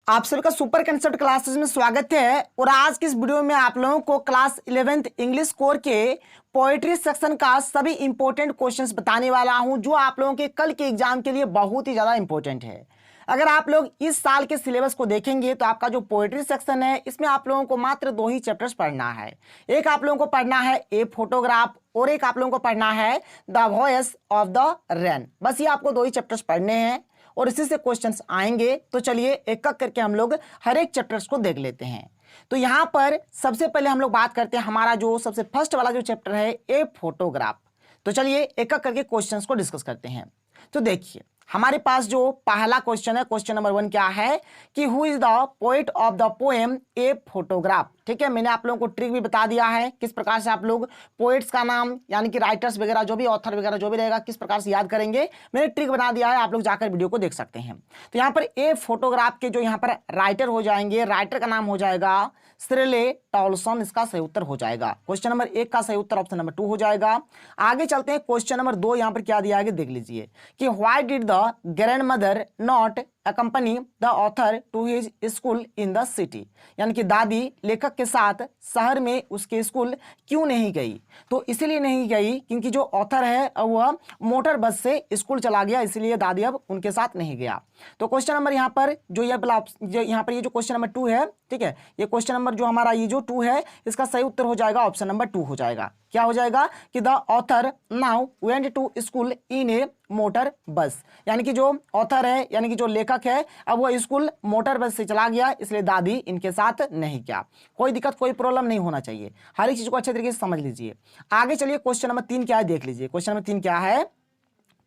आप सभी का सुपर कंसेप्ट क्लासेस में स्वागत है। और आज की इस वीडियो में आप लोगों को क्लास 11th इंग्लिश कोर के पोएट्री सेक्शन का सभी इंपॉर्टेंट क्वेश्चंस बताने वाला हूं, जो आप लोगों के कल के एग्जाम के लिए बहुत ही ज्यादा इंपॉर्टेंट है। अगर आप लोग इस साल के सिलेबस को देखेंगे तो आपका जो पोएट्री सेक्शन है इसमें आप लोगों को मात्र 2 ही चैप्टर्स पढ़ना है। एक आप लोगों को पढ़ना है ए फोटोग्राफ और एक आप लोगों को पढ़ना है the voice of the rain. बस ये आपको 2 ही चैप्टर्स पढ़ने हैं और इसी से क्वेश्चंस आएंगे। तो चलिए एक एक करके हम लोग हर एक चैप्टर्स को देख लेते हैं। तो यहां पर सबसे पहले हम लोग बात करते हैं हमारा जो सबसे फर्स्ट वाला जो चैप्टर है ए फोटोग्राफ। तो चलिए एक एक करके क्वेश्चंस को डिस्कस करते हैं। तो देखिए हमारे पास जो पहला क्वेश्चन है, क्वेश्चन नंबर 1 क्या है कि who is the poet of the poem a photograph. ठीक है, मैंने आप लोगों को ट्रिक भी बता दिया है किस प्रकार से आप लोग पोएट्स का नाम यानी कि राइटर्स वगैरह जो भी ऑथर वगैरह जो भी रहेगा किस प्रकार से याद करेंगे, मैंने ट्रिक बना दिया है, आप लोग जाकर वीडियो को देख सकते हैं। तो यहाँ पर ए फोटोग्राफ के जो यहाँ पर राइटर हो जाएंगे, राइटर का नाम हो जाएगा शिरले टॉलसन, इसका सही उत्तर हो जाएगा। क्वेश्चन नंबर 1 का सही उत्तर ऑप्शन नंबर 2 हो जाएगा। आगे चलते हैं, क्वेश्चन नंबर 2 यहाँ पर क्या दिया है देख लीजिए कि why did the grand mother not accompany the author to his school in the city, यानी कि दादी लेखक के साथ शहर में उसके स्कूल क्यों नहीं गई। तो इसलिए नहीं गई क्योंकि जो ऑथर है वह मोटर बस से स्कूल चला गया, इसलिए दादी अब उनके साथ नहीं गया। तो क्वेश्चन नंबर यहाँ पर जो यहाँ पर ये जो क्वेश्चन नंबर 2 है, ठीक है, ये क्वेश्चन नंबर जो हमारा ये जो 2 है इसका सही उत्तर हो जाएगा ऑप्शन नंबर 2 हो जाएगा। क्या हो जाएगा कि the author now went to school in a motor bus, यानी कि जो ऑथर है यानी कि जो लेखक है अब वो स्कूल मोटर बस से चला गया, इसलिए दादी इनके साथ नहीं गया। कोई दिक्कत कोई प्रॉब्लम नहीं होना चाहिए, हर एक चीज को अच्छे तरीके से समझ लीजिए। आगे चलिए क्वेश्चन नंबर 3 क्या है देख लीजिए। क्वेश्चन नंबर 3 क्या है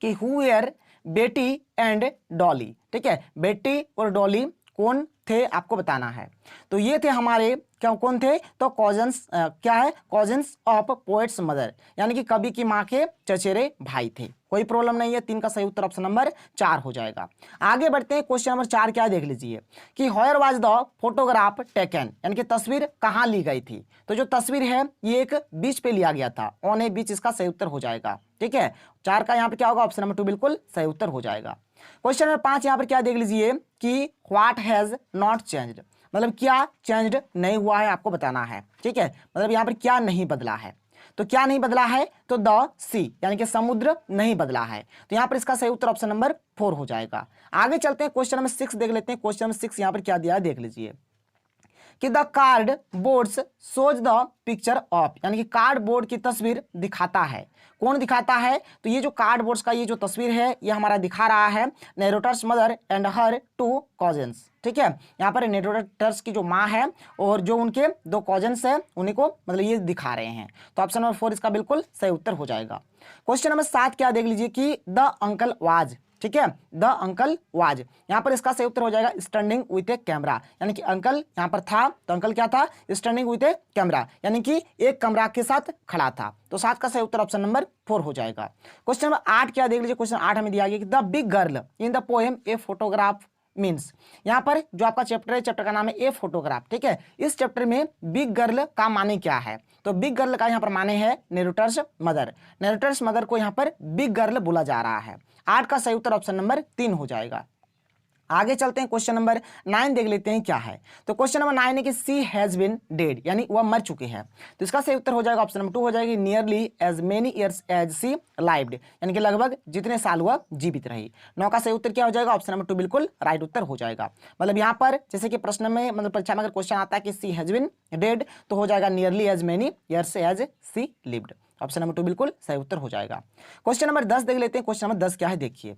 कि हु वेयर बेटी एंड डॉली। ठीक है, बेटी और डॉली कौन थे आपको बताना है। तो ये थे हमारे क्या कौन थे, तो कॉजन्स क्या है, कॉजन्स ऑफ पोएट्स मदर, यानी कि कवि की माँ के चचेरे भाई थे। कोई प्रॉब्लम नहीं है, 3 का सही उत्तर ऑप्शन नंबर 4 हो जाएगा। आगे बढ़ते हैं, क्वेश्चन नंबर 4 क्या है देख लीजिए कि where was the photograph taken, यानी कि तस्वीर कहाँ ली गई थी। तो जो तस्वीर है ये एक बीच पे लिया गया था, ऑन ए बीच, इसका सही उत्तर हो जाएगा। ठीक है, 4 का यहाँ पे क्या होगा ऑप्शन नंबर 2 बिल्कुल सही उत्तर हो जाएगा। क्वेश्चन नंबर 5 यहाँ पर क्या देख लीजिए कि व्हाट हैज नॉट चेंज्ड, मतलब क्या चेंज्ड नहीं हुआ है आपको बताना है। ठीक है, मतलब यहाँ पर क्या नहीं बदला है। तो क्या नहीं बदला है, तो द सी यानी कि समुद्र नहीं बदला है। तो यहाँ पर इसका सही उत्तर ऑप्शन नंबर 4 हो जाएगा। आगे चलते हैं, क्वेश्चन नंबर 6 देख लेते हैं। क्वेश्चन नंबर 6 यहाँ पर क्या दिया है देख लीजिए कि the card boards shows the picture of, यानी कि कार्ड बोर्ड की तस्वीर दिखाता है। कौन दिखाता है, तो ये जो कार्ड बोर्ड्स का ये जो तस्वीर है ये हमारा दिखा रहा है नैरेटर्स मदर एंड हर 2 कॉजन्स। ठीक है, यहाँ पर नैरेटर्स की जो माँ है और जो उनके 2 कॉजन्स है उन्हीं को मतलब ये दिखा रहे हैं। तो ऑप्शन नंबर 4 इसका बिल्कुल सही उत्तर हो जाएगा। क्वेश्चन नंबर 7 क्या देख लीजिए कि द अंकल वाज, ठीक है, द अंकल वाज, यहाँ पर इसका सही उत्तर हो जाएगा स्टैंडिंग विथ ए कैमरा, यानी कि अंकल यहाँ पर था तो अंकल क्या था, स्टैंडिंग विथ ए कैमरा, यानी कि एक कैमरा के साथ खड़ा था। तो 7 का सही उत्तर ऑप्शन नंबर 4 हो जाएगा। क्वेश्चन नंबर 8 क्या देख लीजिए। क्वेश्चन 8 हमें दिया गया कि the big girl in the poem a photograph means, यहाँ पर जो आपका चैप्टर है, चैप्टर का नाम है ए फोटोग्राफ। ठीक है, इस चैप्टर में बिग गर्ल का माने क्या है, तो बिग गर्ल का यहाँ पर माने है नैरेटर्स मदर। नैरेटर्स मदर को यहाँ पर बिग गर्ल बोला जा रहा है। 8 का सही उत्तर ऑप्शन नंबर 3 हो जाएगा। आगे चलते हैं, क्वेश्चन नंबर 9 देख लेते हैं क्या है। तो क्वेश्चन नंबर 9 है कि सी हैज बीन डेड, यानी वह मर चुके हैं। तो इसका सही उत्तर हो जाएगा ऑप्शन नंबर 2 हो जाएगी nearly as many years as she lived, यानी कि लगभग जितने साल वह जीवित रही। 9 का सही उत्तर क्या हो जाएगा ऑप्शन नंबर 2 बिल्कुल राइट उत्तर हो जाएगा। मतलब यहाँ पर जैसे कि प्रश्न में मतलब परीक्षा में अगर क्वेश्चन आता है कि सी हैज बीन डेड तो हो जाएगा nearly as many years as she lived. Option number 2 बिल्कुल सही उत्तर हो जाएगा। क्वेश्चन नंबर 10 देख लेते हैं। क्वेश्चन नंबर 10 क्या है देखिए।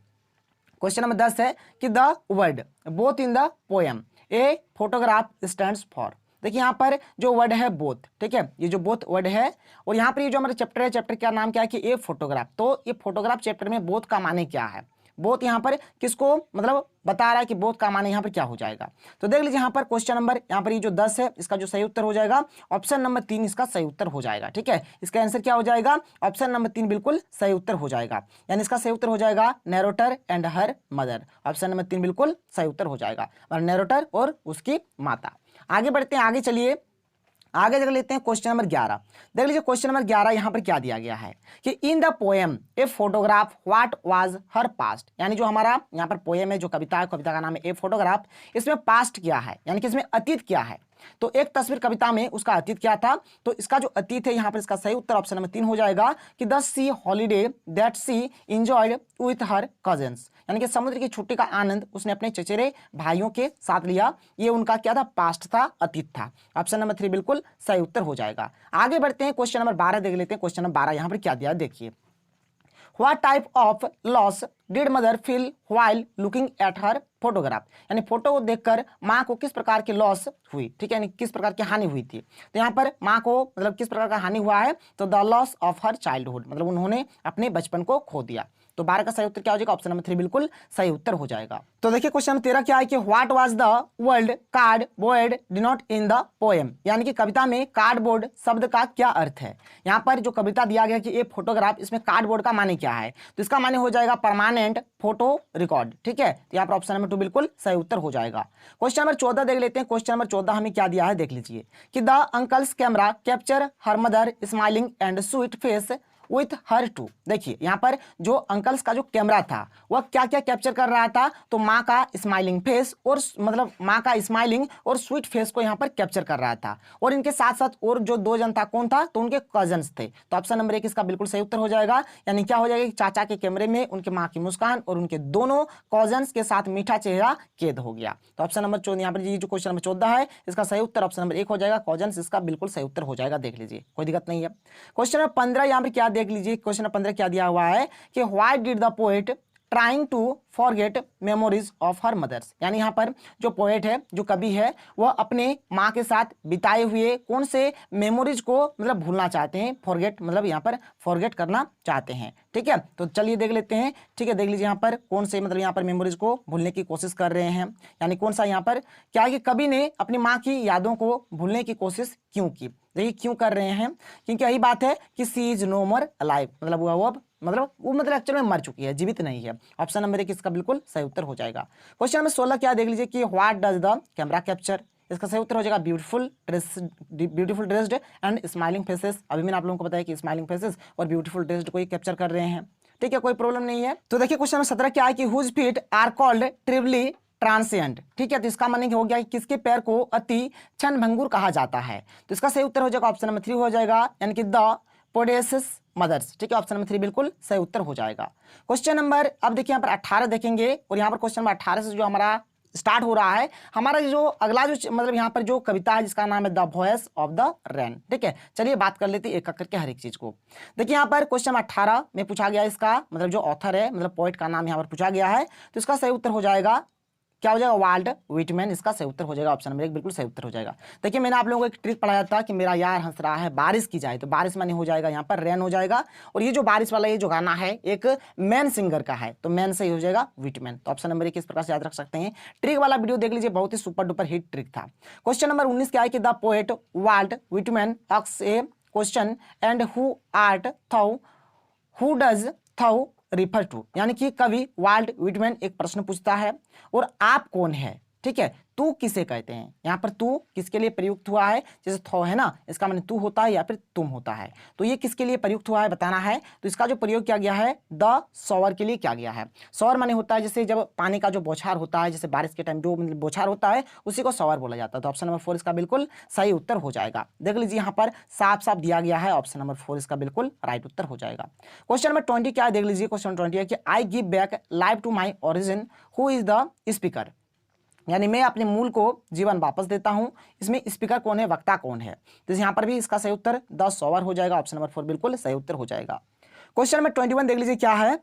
क्वेश्चन नंबर 10 है कि the word both in the poem a photograph stands for. देखिए यहाँ पर जो वर्ड है बोथ, ठीक है, ये जो बोथ वर्ड है और यहाँ पर ये जो हमारा चैप्टर है, चैप्टर का नाम क्या है कि ए फोटोग्राफ। तो ये फोटोग्राफ चैप्टर में बोथ का माने क्या है, बोथ यहाँ पर किसको मतलब बता रहा है कि बोथ का माने यहाँ पर क्या हो जाएगा। तो देख लीजिए यहाँ पर क्वेश्चन नंबर यहाँ पर ये जो 10 है इसका जो सही उत्तर हो जाएगा ऑप्शन नंबर 3 इसका सही उत्तर हो जाएगा। ठीक है, इसका आंसर क्या हो जाएगा ऑप्शन नंबर 3 बिल्कुल सही उत्तर हो जाएगा, यानी इसका सही उत्तर हो जाएगा narrator and her mother. Option number 3 बिल्कुल सही उत्तर हो जाएगा, और नैरेटर और उसकी माता। आगे बढ़ते हैं, आगे चलिए आगे देख लेते हैं क्वेश्चन नंबर 11। देख लीजिए क्वेश्चन नंबर 11 यहाँ पर क्या दिया गया है कि in the poem a photograph what was her past, यानी जो हमारा यहाँ पर पोएम है, जो कविता है, कविता का नाम है ए फोटोग्राफ, इसमें पास्ट क्या है, यानी कि इसमें अतीत क्या है। तो एक तस्वीर कविता में उसका अतीत क्या था, तो इसका जो अतीत है यहाँ पर इसका सही उत्तर ऑप्शन नंबर 3 हो जाएगा कि the sea holiday that she enjoyed with her cousins, यानी कि समुद्र की छुट्टी का आनंद उसने अपने चचेरे भाइयों के साथ लिया। ये उनका क्या था, पास्ट था, अतीत था। ऑप्शन नंबर 3 बिल्कुल सही उत्तर हो जाएगा। आगे बढ़ते हैं क्वेश्चन नंबर 12 देख लेते हैं। क्वेश्चन नंबर 12 यहाँ पर क्या दिया है देखिए, What type of loss did mother feel while looking at her photograph, यानी फोटो को देखकर माँ को किस प्रकार की लॉस हुई, ठीक है, यानी किस प्रकार की हानि हुई थी। तो यहाँ पर माँ को मतलब किस प्रकार का हानि हुआ है, तो the loss of her childhood, मतलब उन्होंने अपने बचपन को खो दिया। तो 12 का सही उत्तर क्या हो जाएगा, ऑप्शन नंबर 3 बिल्कुल सही उत्तर हो जाएगा। तो देखिए क्वेश्चन नंबर 13 क्या है कि what was the word cardboard denote in the poem, यानी कि कविता में कार्डबोर्ड शब्द का क्या अर्थ है। यहाँ पर जो कविता दिया गया कि ये फोटोग्राफ, इसमें कार्डबोर्ड का माने क्या है, तो इसका माने हो जाएगा परमानेंट फोटो रिकॉर्ड, ठीक है। तो यहाँ पर ऑप्शन नंबर 2 बिल्कुल सही उत्तर हो जाएगा। क्वेश्चन नंबर 14 देख लेते हैं। क्वेश्चन नंबर 14 हमें क्या दिया है देख लीजिए कि the uncle's camera capture her mother smiling and sweet face with her two. देखिए यहाँ पर जो अंकल्स का जो कैमरा था वह क्या क्या कैप्चर कर रहा था, तो माँ का स्माइलिंग फेस और मतलब माँ का स्माइलिंग और स्वीट फेस को यहाँ पर कैप्चर कर रहा था। और इनके साथ साथ और जो 2 जन था, कौन था, तो उनके कजन्स थे। तो ऑप्शन नंबर 1 इसका बिल्कुल सही उत्तर हो जाएगा, यानी क्या हो जाएगा कि चाचा के कैमरे में उनके माँ की मुस्कान और उनके दोनों कजन्स के साथ मीठा चेहरा कैद हो गया। तो ऑप्शन नंबर 14 यहाँ पर ये जो क्वेश्चन नंबर 14 है इसका सही उत्तर ऑप्शन नंबर 1 हो जाएगा, कजन्स इसका बिल्कुल सही उत्तर हो जाएगा। देख लीजिए कोई दिक्कत नहीं है। क्वेश्चन नंबर 15 यहाँ पर क्या देख लीजिए, क्वेश्चन नंबर 15 क्या दिया हुआ है कि why did the poet trying to forget memories of her mothers, यानी यहाँ पर जो पोएट है, जो कवि है, वह अपने माँ के साथ बिताए हुए कौन से मेमोरीज को मतलब भूलना चाहते हैं। फॉरगेट मतलब यहाँ पर फॉरगेट करना चाहते हैं, ठीक है। तो चलिए देख लेते हैं, ठीक है। देख लीजिए यहाँ पर कौन से मतलब यहाँ पर मेमोरीज को भूलने की कोशिश कर रहे हैं, यानी कौन सा यहाँ पर क्या है कि कवि ने अपनी माँ की यादों को भूलने की कोशिश क्यों की। देखिए क्यों कर रहे हैं, क्योंकि यही बात है कि सी इज नो मोर अलाइव, मतलब वो एक्चुअल में मर चुकी है, जीवित नहीं है। ऑप्शन नंबर 1 इसका बिल्कुल सही उत्तर हो जाएगा। क्वेश्चन नंबर 16 क्या देख लीजिए कि what does the camera capture, इसका सही उत्तर हो जाएगा beautiful dressed and smiling faces. अभी मैंने आप लोगों को बताया कि स्माइलिंग फेसेस और ब्यूटीफुल ड्रेस्ड को ही कैप्चर कर रहे हैं, ठीक है, कोई प्रॉब्लम नहीं है। तो देखिए क्वेश्चन नंबर 17 क्या है कि whose feet are called trivially transient, ठीक है। तो इसका मतलब हो गया कि किसके पैर को अति क्षणभंगुर कहा जाता है। तो इसका सही उत्तर हो जाएगा ऑप्शन नंबर 3 हो जाएगा, यानी कि द पोडेसिस मदर्स, ठीक है। ऑप्शन नंबर 3 बिल्कुल सही उत्तर हो जाएगा। क्वेश्चन नंबर अब देखिए यहाँ पर 18 देखेंगे, और यहाँ पर क्वेश्चन नंबर 18 से जो हमारा स्टार्ट हो रहा है हमारा जो अगला जो मतलब यहाँ पर जो कविता है जिसका नाम है the voice of the rain, ठीक है। चलिए बात कर लेते हैं एक एक करके हर एक चीज को। देखिए यहाँ पर क्वेश्चन 18 में पूछा गया, इसका मतलब जो ऑथर है मतलब पोइट का नाम यहाँ पर पूछा गया है, तो इसका सही उत्तर हो जाएगा क्या हो जाएगा, वाल्ट व्हिटमैन, इसका सही उत्तर हो जाएगा। ऑप्शन नंबर 1 बिल्कुल सही उत्तर हो जाएगा। देखिए मैंने आप लोगों को एक ट्रिक पढ़ाया था कि मेरा यार हंस रहा है बारिश की जाए, तो बारिश माने हो जाएगा यहाँ पर रेन हो जाएगा। और ये जो बारिश वाला ये जो गाना है एक मैन सिंगर का है, तो मैन से ही हो जाएगा व्हिटमैन। तो ऑप्शन नंबर 1 इस प्रकार से याद रख सकते हैं। ट्रिक वाला वीडियो देख लीजिए, बहुत ही सुपर डुपर हिट ट्रिक था। क्वेश्चन नंबर 19 क्या है कि the poet Walt Whitman asks a question and who art thou who does thou refer to, यानी कि कवि वाल्ट व्हिटमैन एक प्रश्न पूछता है और आप कौन है, ठीक है, तू किसे कहते हैं। यहाँ पर तू किसके लिए प्रयुक्त हुआ है, जैसे थो है ना, इसका माने तू होता है या फिर तुम होता है, तो ये किसके लिए प्रयुक्त हुआ है बताना है। तो इसका जो प्रयोग किया गया है द शॉवर के लिए किया गया है। शॉवर माने होता है जैसे जब पानी का जो बौछार होता है, जैसे बारिश के टाइम जो बौछार होता है उसी को शॉवर बोला जाता है। तो ऑप्शन नंबर 4 इसका बिल्कुल सही उत्तर हो जाएगा। देख लीजिए यहाँ पर साफ साफ दिया गया है, ऑप्शन नंबर 4 इसका बिल्कुल राइट उत्तर हो जाएगा। क्वेश्चन नंबर 20 क्या है देख लीजिए। क्वेश्चन 20 है कि I give back life to my origin who is the speaker, यानी मैं अपने मूल को जीवन वापस देता हूं। इसमें स्पीकर कौन है, वक्ता कौन है, तो यहाँ पर भी इसका सही उत्तर द शॉवर हो जाएगा। ऑप्शन नंबर 4 बिल्कुल सही उत्तर हो जाएगा। क्वेश्चन नंबर 21 देख लीजिए क्या है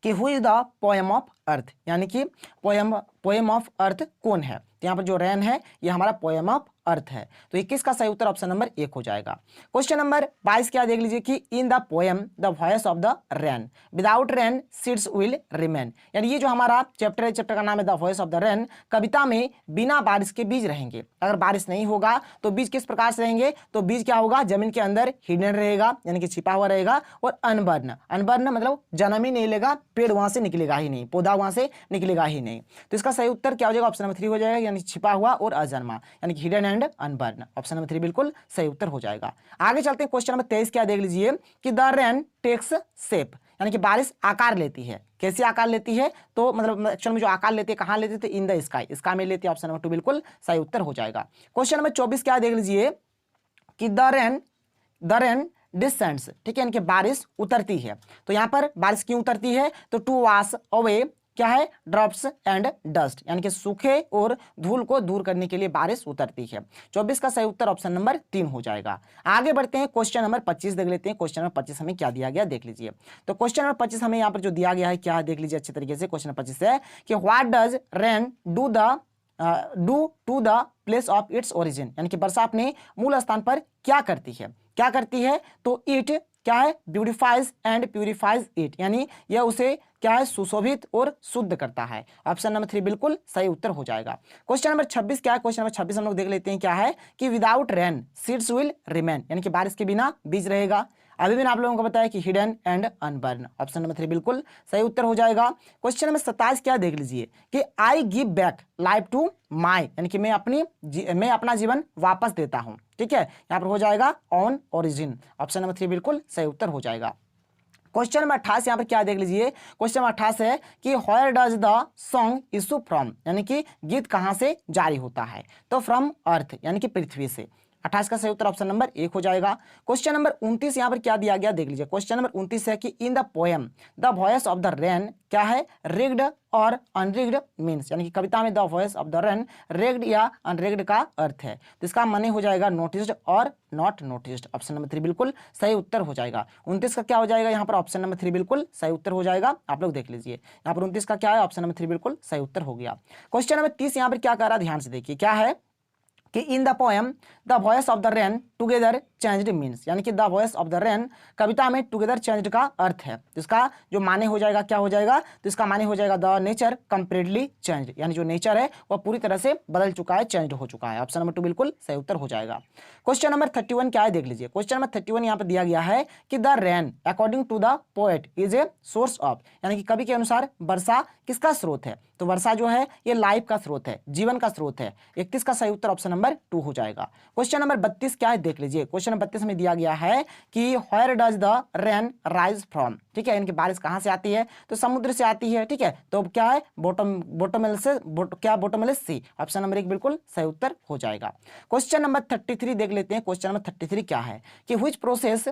कि who is the poem of earth, यानी कि पोएम ऑफ अर्थ कौन है। तो यहाँ पर जो रेन है ये हमारा पोएम ऑफ अर्थ है, तो 21 का सही उत्तर ऑप्शन नंबर 1 हो जाएगा। क्वेश्चन नंबर 22 क्या देख लीजिए कि in the poem the voice of the rain without rain seeds will remain, यानी ये जो हमारा चैप्टर है, चैप्टर का नाम है the voice of the rain. कविता में बिना बारिश के बीज रहेंगे, अगर बारिश नहीं होगा तो बीज किस प्रकार से रहेंगे, तो बीज क्या होगा, जमीन के अंदर हिडन रहेगा, यानी कि छिपा हुआ रहेगा। और अनबर्न मतलब जन्म ही नहीं लेगा, पेड़ वहां से निकलेगा ही नहीं, पौधा वहां से निकलेगा ही नहीं। तो इसका सही उत्तर क्या हो जाएगा, ऑप्शन नंबर 3 हो जाएगा, यानी छिपा हुआ और अजन्मा, यानी कि hidden and unburn. Option number 3 बिल्कुल सही उत्तर हो जाएगा। आगे चलते हैं, क्वेश्चन नंबर 23 क्या देख लीजिए कि द रेन टेक्स शेप, यानी कि बारिश आकार लेती है। कैसे आकार लेती है, तो मतलब एक्चुअल में जो आकार लेती है कहां लेती है, इन द स्काई, स्काई में लेती है। ऑप्शन नंबर 2 बिल्कुल सही उत्तर हो जाएगा। क्वेश्चन नंबर 24 क्या देख लीजिए कि द रेन डिसेंड्स, ठीक है, यानी कि बारिश उतरती है। तो यहां पर बारिश क्यों उतरती है, तो टू वॉश अवे क्या है, ड्रॉप्स एंड डस्ट, यानी कि सूखे और धूल को दूर करने के लिए बारिश उतरती है। 24 का सही उत्तर ऑप्शन नंबर 3 हो जाएगा। आगे बढ़ते हैं, क्वेश्चन नंबर 25 देख लेते हैं। क्वेश्चन नंबर 25 हमें क्या दिया गया देख लीजिए। तो क्वेश्चन नंबर 25 हमें यहाँ पर जो दिया गया है क्या है देख लीजिए अच्छे तरीके से। क्वेश्चन नंबर 25 है कि what does rain do to the place of its origin, यानी कि वर्षा अपने मूल स्थान पर क्या करती है, क्या करती है, तो इट क्या है, ब्यूटिफाइज एंड प्यूरिफाइज इट, यानी यह उसे क्या है, सुशोभित और शुद्ध करता है। ऑप्शन नंबर 3 बिल्कुल सही उत्तर हो जाएगा। क्वेश्चन नंबर 26 क्या है, क्वेश्चन नंबर 26 हम लोग देख लेते हैं क्या है कि without rain seeds will remain, यानी कि बारिश के बिना बीज रहेगा। अभी मैंने आप लोगों को बताया कि hidden and unburn. Option number 3 बिल्कुल सही उत्तर हो जाएगा। क्वेश्चन नंबर 27 क्या देख लीजिए कि I give back life to my, यानी कि मैं अपना जीवन वापस देता हूं। ठीक है, यहां पर हो जाएगा ऑन ओरिजिन। ऑप्शन नंबर 3 बिल्कुल सही उत्तर हो जाएगा। क्वेश्चन नंबर 28 यहाँ पर क्या देख लीजिए, क्वेश्चन नंबर 28 है कि where does the song issue from, यानी कि गीत कहां से जारी होता है, तो फ्रॉम अर्थ, यानी कि पृथ्वी से। 28 का सही उत्तर ऑप्शन नंबर 1 हो जाएगा। क्वेश्चन नंबर 29 यहाँ पर क्या दिया गया देख लीजिए। क्वेश्चन नंबर 29 है कि in the poem the voice of the rain क्या है, रिग्ड और अनरिग्ड मीन्स, यानी कि कविता में the voice of the rain rigged या अनरिग्ड का अर्थ है, तो इसका माने हो जाएगा नोटिस्ड और नॉट नोटिस्ड। ऑप्शन नंबर 3 बिल्कुल सही उत्तर हो जाएगा। 29 का क्या हो जाएगा यहाँ पर, ऑप्शन नंबर 3 बिल्कुल सही उत्तर हो जाएगा। आप लोग देख लीजिए यहाँ पर 29 का क्या है, ऑप्शन नंबर 3 बिल्कुल सही उत्तर हो गया। क्वेश्चन नंबर 30 यहाँ पर क्या कर रहा है, ध्यान से देखिए क्या है कि in the poem the voice of the rain together changed means, यानी कि the voice of the rain कविता में टुगेदर चेंज्ड का अर्थ है, तो इसका जो माने हो जाएगा क्या हो जाएगा, तो इसका माने हो जाएगा द नेचर कंप्लीटली चेंज्ड, यानी जो नेचर है वह पूरी तरह से बदल चुका है, चेंज्ड हो चुका है। ऑप्शन नंबर 2 बिल्कुल सही उत्तर हो जाएगा। क्वेश्चन नंबर 31 क्या है देख लीजिए। क्वेश्चन नंबर 31 यहाँ पर दिया गया है कि the rain according to the poet is a source of, यानी कि कवि के अनुसार वर्षा किसका स्रोत है, तो वर्षा जो है ये लाइफ का स्रोत है, जीवन का स्रोत है। 31 का सही उत्तर ऑप्शन नंबर 2 हो जाएगा। क्वेश्चन नंबर 32 क्या है देख लीजिए। क्वेश्चन नंबर 32 में दिया गया है कि where does the rain rise from, ठीक है, इनकी बारिश कहां से आती है, तो समुद्र से आती है। ठीक है, तो क्या है, बॉटमलेस सी। ऑप्शन नंबर 1 बिल्कुल सही उत्तर हो जाएगा। क्वेश्चन नंबर 33 देख लेते हैं। क्वेश्चन नंबर 33 क्या है कि व्हिच प्रोसेस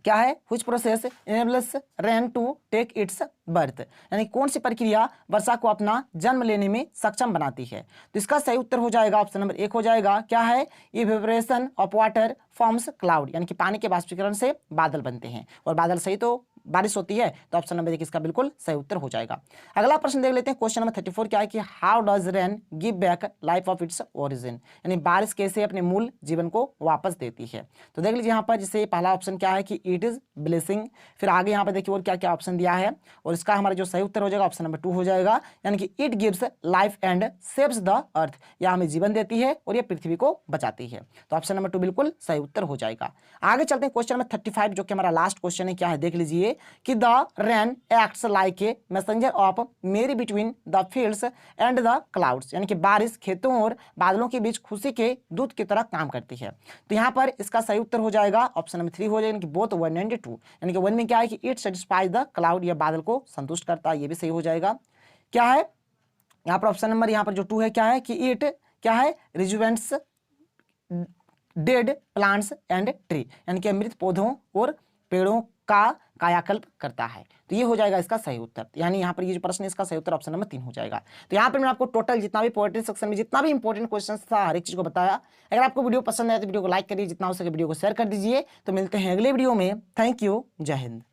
क्या है, which process enables rain to take its birth, यानी कौन सी प्रक्रिया वर्षा को अपना जन्म लेने में सक्षम बनाती है, तो इसका सही उत्तर हो जाएगा ऑप्शन नंबर 1 हो जाएगा। क्या है, evaporation of water forms cloud, यानी कि पानी के वाष्पीकरण से बादल बनते हैं, और बादल सही तो बारिश होती है, तो ऑप्शन नंबर 1 इसका बिल्कुल सही उत्तर हो जाएगा। अगला प्रश्न देख लेते हैं। क्वेश्चन नंबर 34 क्या है कि how does rain give back life of its origin, यानी बारिश कैसे अपने मूल जीवन को वापस देती है, तो देख लीजिए यहाँ पर जैसे पहला ऑप्शन क्या है कि इट इज ब्लेसिंग, फिर आगे यहाँ पर देखिए और क्या क्या ऑप्शन दिया है, और इसका हमारा जो सही उत्तर हो जाएगा ऑप्शन नंबर 2 हो जाएगा, यानी कि it gives life and saves the earth, यह हमें जीवन देती है और ये पृथ्वी को बचाती है, तो ऑप्शन नंबर 2 बिल्कुल सही उत्तर हो जाएगा। आगे चलते हैं क्वेश्चन नंबर 35 जो कि हमारा लास्ट क्वेश्चन है। क्या है देख लीजिए कि the rain acts like a messenger of merry between the fields and the clouds, यानी कि बारिश खेतों और बादलों के बीच खुशी के दूत की तरह काम करती है, तो यहाँ पर इसका सही उत्तर हो जाएगा ऑप्शन नंबर 3 हो जाएगा, यानी कि बोथ 1 एंड 2, यानी कि 1 में क्या है कि इट सेटिस्फाइज द क्लाउड, यह बादल को संतुष्ट करता है, ये भी सही हो जाएगा। क्या है यहाँ पर ऑप्शन नंबर यहाँ पर जो 2 है क्या है कि इट क्या है रिजुवेंट्स डेड प्लांट्स एंड ट्री, यानी कि मृत पौधों और पेड़ों का कायाकल्प करता है, तो ये हो जाएगा इसका सही उत्तर। यानी यहाँ पर ये जो प्रश्न है इसका सही उत्तर ऑप्शन नंबर 3 हो जाएगा। तो यहाँ पर मैं आपको टोटल जितना भी पोएट्री सेक्शन में जितना भी इंपॉर्टेंट क्वेश्चन था हर एक चीज को बताया। अगर आपको वीडियो पसंद आए तो वीडियो को लाइक करिए, जितना हो सके वीडियो को शेयर कर दीजिए। तो मिलते हैं अगले वीडियो में। थैंक यू, जय हिंद।